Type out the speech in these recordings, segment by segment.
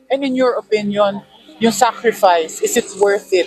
And in your opinion, yung sacrifice, is it worth it?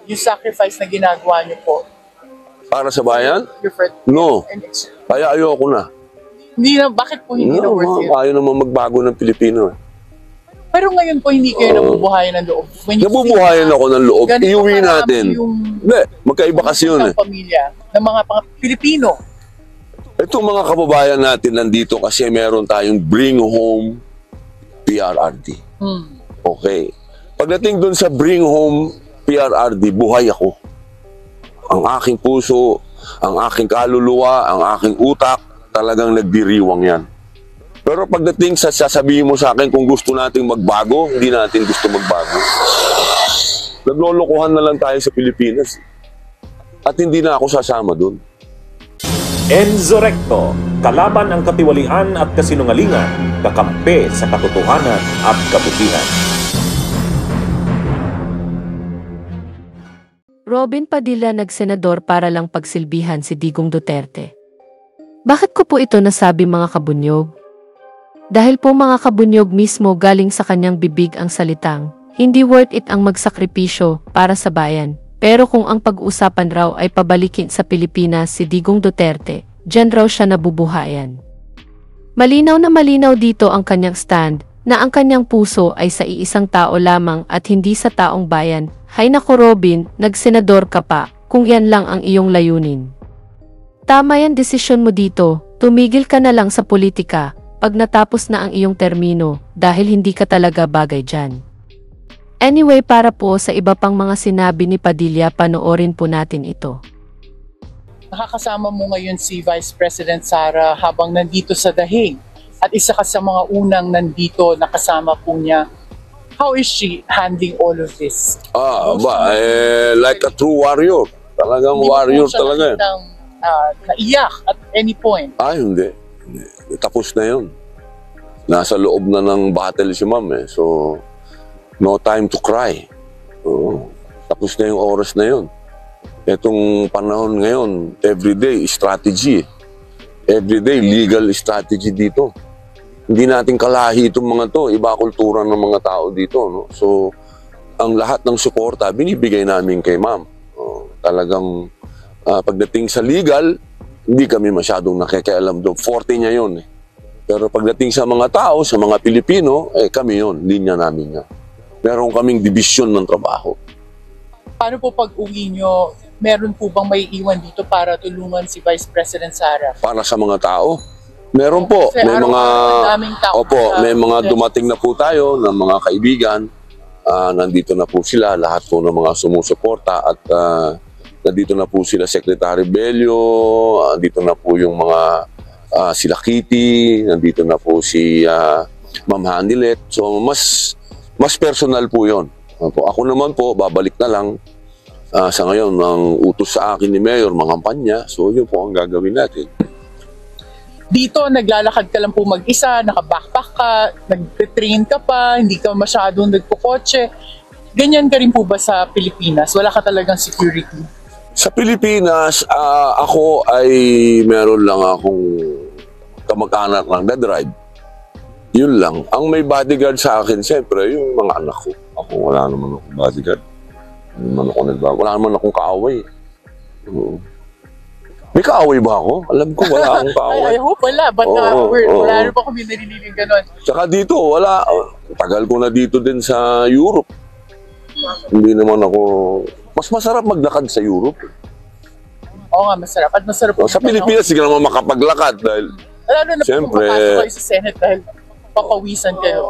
Yung sacrifice na ginagawa niyo po? Para sa bayan? No. And it's, Kaya ayoko na. hindi na, bakit po hindi na worth it? Ayaw naman magbago ng Pilipino. Pero ngayon po hindi kayo nabubuhayan ng loob. Nabubuhayan ako ng loob. Iuwi natin. Hindi, magkaiba kasi yun eh. Pamilya ng mga Pilipino. Itong mga kababayan natin nandito kasi meron tayong Bring Home PRRD. Okay. Pagdating dun sa Bring Home PRRD, buhay ako. Ang aking puso, ang aking kaluluwa, ang aking utak, talagang nagdiriwang yan. Pero pagdating sa sasabihin mo sa akin kung gusto nating magbago, hindi natin gusto magbago. Naglolokohan na lang tayo sa Pilipinas. At hindi na ako sasama doon. Enzo Recto, kalaban ang katiwalian at kasinungalingan, kakampi sa katotohanan at kabutihan. Robin Padilla nagsenador para lang pagsilbihan si Digong Duterte. Bakit ko po ito nasabi mga kabunyog? Dahil po mga kabunyog mismo galing sa kanyang bibig ang salitang, hindi worth it ang magsakripisyo para sa bayan. Pero kung ang pag-uusapan raw ay pabalikin sa Pilipinas si Digong Duterte, diyan raw siya nabubuhayan. Malinaw na malinaw dito ang kanyang stand, na ang kanyang puso ay sa iisang tao lamang at hindi sa taong bayan. Hay nako Robin, nagsenador ka pa, kung yan lang ang iyong layunin. Tama yan desisyon mo dito, tumigil ka na lang sa politika, pag natapos na ang iyong termino, dahil hindi ka talaga bagay dyan. Anyway, para po sa iba pang mga sinabi ni Padilla, panoorin po natin ito. Nakakasama mo ngayon si Vice President Sara habang nandito sa Dahig. At isa ka sa mga unang nandito na kasama po niya. How is she handling all of this? Like a true warrior. Talagang warrior talaga. Hindi mo naiyak at any point? Hindi. Tapos na yun. Nasa loob na ng battle si ma'am eh. So, no time to cry. Tapos na yung oras na yun. Itong panahon ngayon, everyday strategy. Everyday legal strategy dito. Hindi natin kalahi itong mga to. Iba kultura ng mga tao dito. No? So, ang lahat ng suporta, binibigay namin kay ma'am. Talagang pagdating sa legal, hindi kami masyadong nakikialam doon. Forte niya yun. Pero pagdating sa mga tao, sa mga Pilipino, kami yun. Linya namin yan. Meron kaming division ng trabaho. Paano po pag-uwi nyo, meron po bang may iwan dito para tulungan si Vice President Sara? Para sa mga tao? Meron po. Kasi may mga may mga dumating na po tayo ng mga kaibigan. Nandito na po sila, lahat po ng mga sumusuporta at nandito na po sila Secretary Bello, nandito na po yung mga sila Kitty, nandito na po si Ma'am Hanilet. So mas personal po 'yon. Ako naman po babalik na lang sa ngayon ng utos sa akin ni Mayor mga kampanya. So yun po ang gagawin natin. Dito naglalakad ka lang po mag-isa, naka-backpack ka, nag-train ka pa, hindi ka masyadong nagkukotse. Ganyan ka rin po ba sa Pilipinas? Wala ka talagang security? Sa Pilipinas, ako ay meron lang akong kamag-anak ng drive. Yun lang. Ang may bodyguard sa akin, siyempre, yung mga anak ko. Ako, wala naman akong bodyguard. Wala naman akong kaaway. May kaaway ba ako? Alam ko, wala akong kaaway. I hope wala, but wala rin pa kami narinig gano'n. Tsaka dito, wala. Tagal ko na dito din sa Europe. Hindi naman ako... Mas masarap maglakad sa Europe. Oo nga, masarap. At masarap po. Sa Pilipinas, hindi ka naman makapaglakad dahil... Lalo na siyempre, po makasok kayo sa Senate dahil papawisan kayo.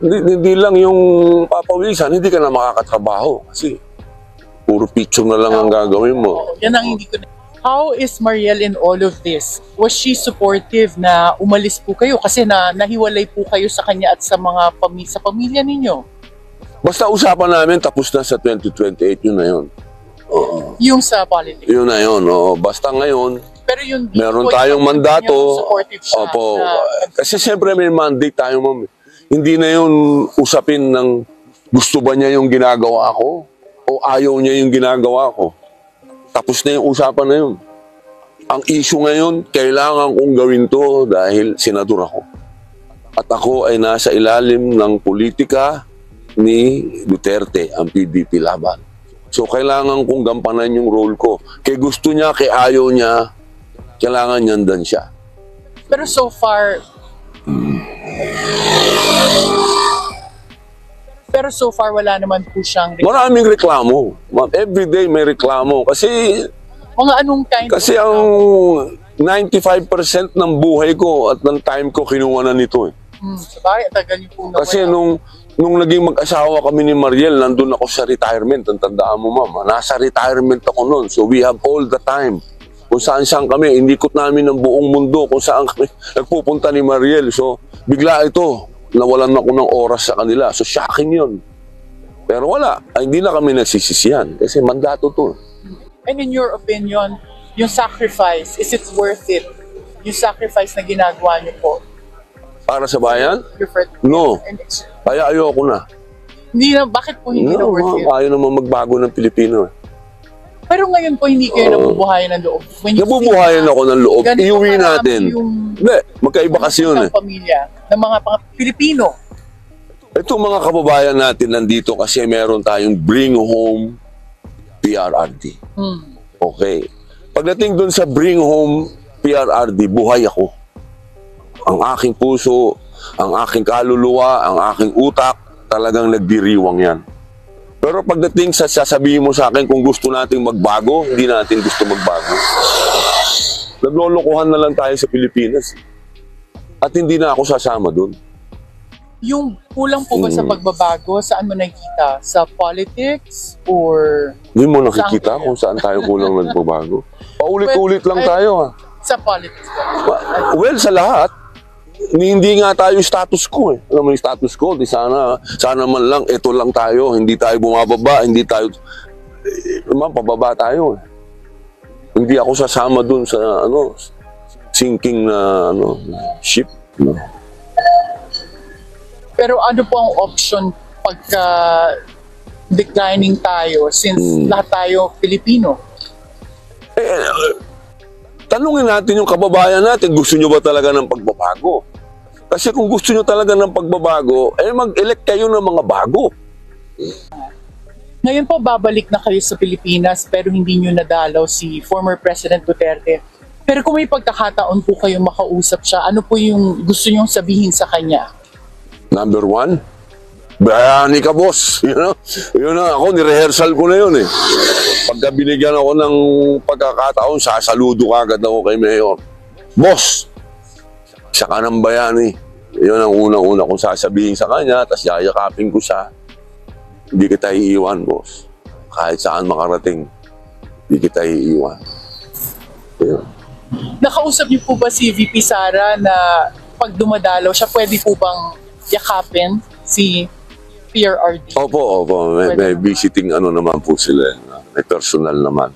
Hindi lang yung papawisan, hindi ka na makakatrabaho. Kasi puro picture na lang ang gagawin mo. Yan ang hindi ko na... How is Mariel in all of this? Was she supportive na umalis po kayo? Kasi nahiwalay po kayo sa kanya at sa mga sa pamilya ninyo. Basta usapan namin, tapos na sa 2028, yun na yun. Yung sa politics? Yun na yun. Basta ngayon, pero yung meron tayong mandato. Siya opo. Kasi siyempre may mandate tayo, ma'am. Hindi na yun usapin ng gusto ba niya yung ginagawa ko o ayaw niya yung ginagawa ko. Tapos na yung usapan na yun. Ang issue ngayon, kailangan kong gawin to dahil senador ako. At ako ay nasa ilalim ng politika ni Duterte ang PDP laban. So, kailangan kong gampanan yung role ko. Kay gusto niya, kay ayaw niya, kailangan nyandan siya. Pero so far, wala naman po siyang Maraming reklamo. Everyday may reklamo. Kasi mga anong kind Kasi of ang 95% ng buhay ko at ng time ko kinuha na nito. sabay, tagal niyo po nawala. Kasi nung naging mag-asawa kami ni Mariel, nandun ako sa retirement. Ang tandaan mo, mama. Nasa retirement ako noon. So we have all the time. Kung saan-saan kami, inikot namin ng buong mundo kung saan kami nagpupunta ni Mariel. So bigla ito, nawalan ako ng oras sa kanila. So shocking yun. Pero wala, hindi na kami nagsisisihan kasi mandato to. And in your opinion, yung sacrifice, is it worth it? Yung sacrifice na ginagawa niyo po? Para sa bayan? Your friend, No. and it's, Kaya ayoko na. hindi na, bakit po hindi na No, worth it? ayaw naman magbago ng Pilipino. Pero ngayon po hindi kayo nabubuhayan ng loob. When you Nabubuhayan think ako ng loob. ganito Iuwi karami natin. Hindi, magkaiba kasi yun eh. ng pamilya, ng mga Pilipino. Ito mga kababayan natin nandito kasi meron tayong Bring Home PRRD. Okay. Pagdating dun sa Bring Home PRRD, buhay ako. Ang aking puso, ang aking kaluluwa, ang aking utak, talagang nagdiriwang yan. Pero pagdating sa sasabihin mo sa akin kung gusto nating magbago, hindi natin gusto magbago. Naglolokohan na lang tayo sa Pilipinas. At hindi na ako sasama dun. Yung kulang po ba sa pagbabago, saan mo nakikita? Sa politics or Hindi mo nakikita kung saan tayo kulang nagbabago. Paulit-ulit lang tayo ha. sa politics? Well, sa lahat. Hindi nga tayo status quo eh. Alam mo yung status quo, di sana man lang, ito lang tayo. Hindi tayo bumababa, hindi tayo, pababa tayo eh. Hindi ako sasama dun sa, sinking na, ship. No? Pero ano po ang option pagka declining tayo since lahat tayo Pilipino? Tanungin natin yung kababayan natin, gusto nyo ba talaga ng pagbabago? Kasi kung gusto nyo talaga ng pagbabago, mag-elect kayo ng mga bago. Ngayon po babalik na kayo sa Pilipinas pero hindi nyo nadalaw si former President Duterte. Pero kung may pagkakataon po kayo makausap siya, ano po yung gusto nyong sabihin sa kanya? Number one, bayani ka, boss. Yun na, ako, ni-rehearsal ko na yun eh. Pagka binigyan ako ng pagkakataon, sasaludo ka agad ako kay Mayor. Boss, siya ka ng bayani. Yun ang unang-una kong sasabihin sa kanya, tapos yayakapin ko siya. Hindi kita iiwan, boss. Kahit saan makarating, hindi kita iiwan. Yun. Nakausap niyo po ba si VP Sara na pag dumadalaw siya, pwede po bang yakapin si PRRD? Opo. May visiting naman po sila. May personal naman.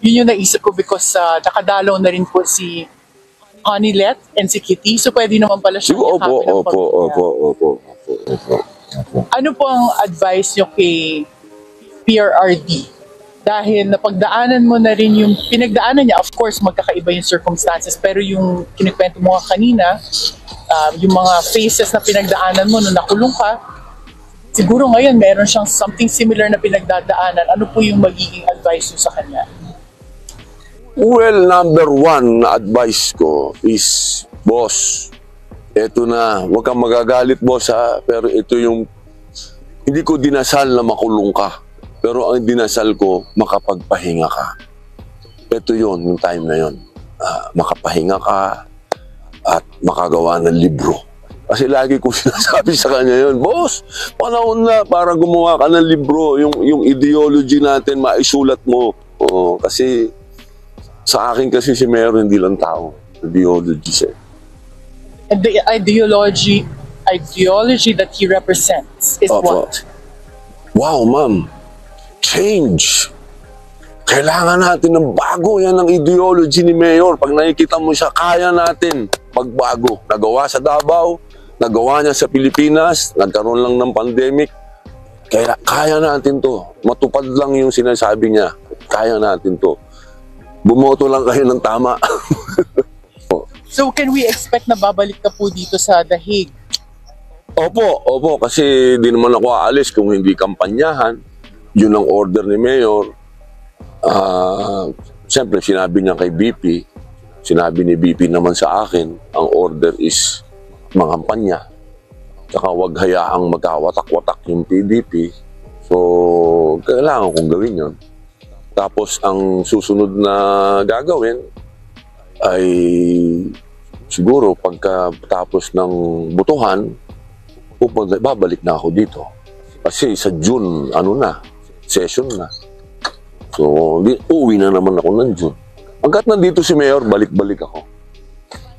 Yun yung naisip ko because nakadalaw na rin po si Honeylet and si Kitty. So pwede naman pala siya Opo. Ano po ang advice nyo kay PRRD? Dahil napagdaanan mo na rin yung pinagdaanan niya. Of course, magkakaiba yung circumstances. Pero yung kinikwento mo nga kanina, yung mga phases na pinagdaanan mo nung nakulong ka, siguro ngayon meron siyang something similar na pinagdadaanan. Ano po yung magiging advice nyo sa kanya? Well, number one na advice ko is, boss, eto na, huwag kang magagalit, boss ha, pero ito yung, hindi ko dinasal na makulong ka, pero ang dinasal ko, makapagpahinga ka. Ito yun, yung time na yun. Makapahinga ka at makagawa ng libro. Kasi lagi ko sinasabi sa kanya yun, boss, panahon na para gumawa ka ng libro, yung ideology natin, maisulat mo. Kasi sa akin kasi si Mayor hindi lang tao, ideology siya. And the ideology that he represents is Opo. what? Wow, ma'am. Change. Kailangan natin ng bago. Yan ang ideology ni Mayor. Pag nakikita mo siya, kaya natin magbago. Nagawa sa Davao, nagawa niya sa Pilipinas, nagkaroon lang ng pandemic. Kaya natin to. Matupad lang yung sinasabi niya. Kaya natin to. Bumoto lang kayo ng tama. So can we expect na babalik ka po dito sa The Hague? Opo, kasi di naman ako aalis kung hindi kampanyahan. Yun ang order ni Mayor. Siyempre, sinabi niya kay BP, sinabi ni BP naman sa akin, ang order is mangampanya. Tsaka huwag hayaang magkawatak-watak yung PDP. So, kailangan kong gawin yun. Tapos, ang susunod na gagawin ay siguro pagkatapos ng butuhan, babalik na ako dito. Kasi sa June, session na. So, uuwi na naman ako ng June. Hanggat nandito si Mayor, balik-balik ako.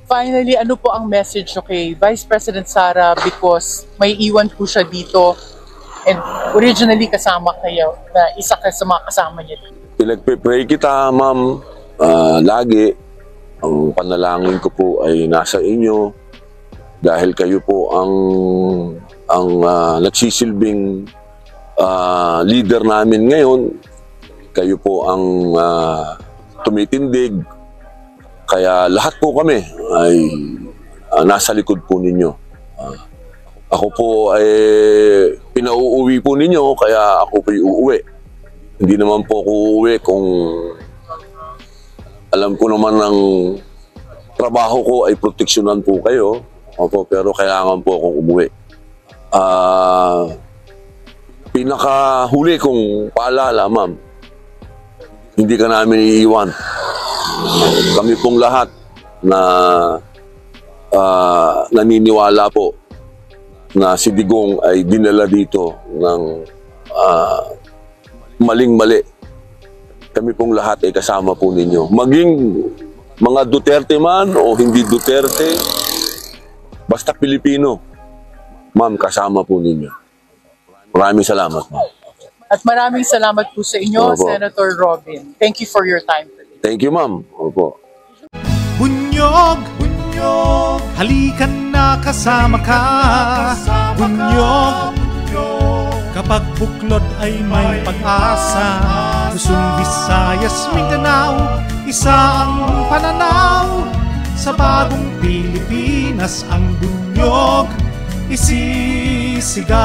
Finally, ano po ang message nyo kay Vice President Sara because may iwan po siya dito and originally kasama kayo na isa ka sa mga kasama niya dito? Pinagpipray kita, ma'am, lagi. Ang panalangin ko po ay nasa inyo dahil kayo po ang nagsisilbing leader namin ngayon. Kayo po ang tumitindig. Kaya lahat po kami ay nasa likod po ninyo. Ako po ay pinauuwi po ninyo, kaya ako po uuwi. Hindi naman po ako uuwi kung alam ko naman ang trabaho ko ay proteksyonan po kayo. Opo, pero kailangan po akong umuwi. Pinakahuli kong paalala, ma'am, hindi ka namin iiwan. Kami pong lahat na naniniwala po na si Digong ay dinala dito ng maling-mali. Kami pong lahat ay kasama po ninyo. Maging mga Duterte man o hindi Duterte, basta Pilipino, ma'am, kasama po ninyo. Maraming salamat, ma'am. At maraming salamat po sa inyo, Opo. Senator Robin. Thank you for your time today. Thank you, ma'am. Opo. Bunyog, bunyog, halikan na kasama ka. Bunyog, kapag buklod ay may pag-asa. Luzon, Visayas, Mindanao, isa ang pananaw. Sa bagong Pilipinas ang bunyog isisigaw.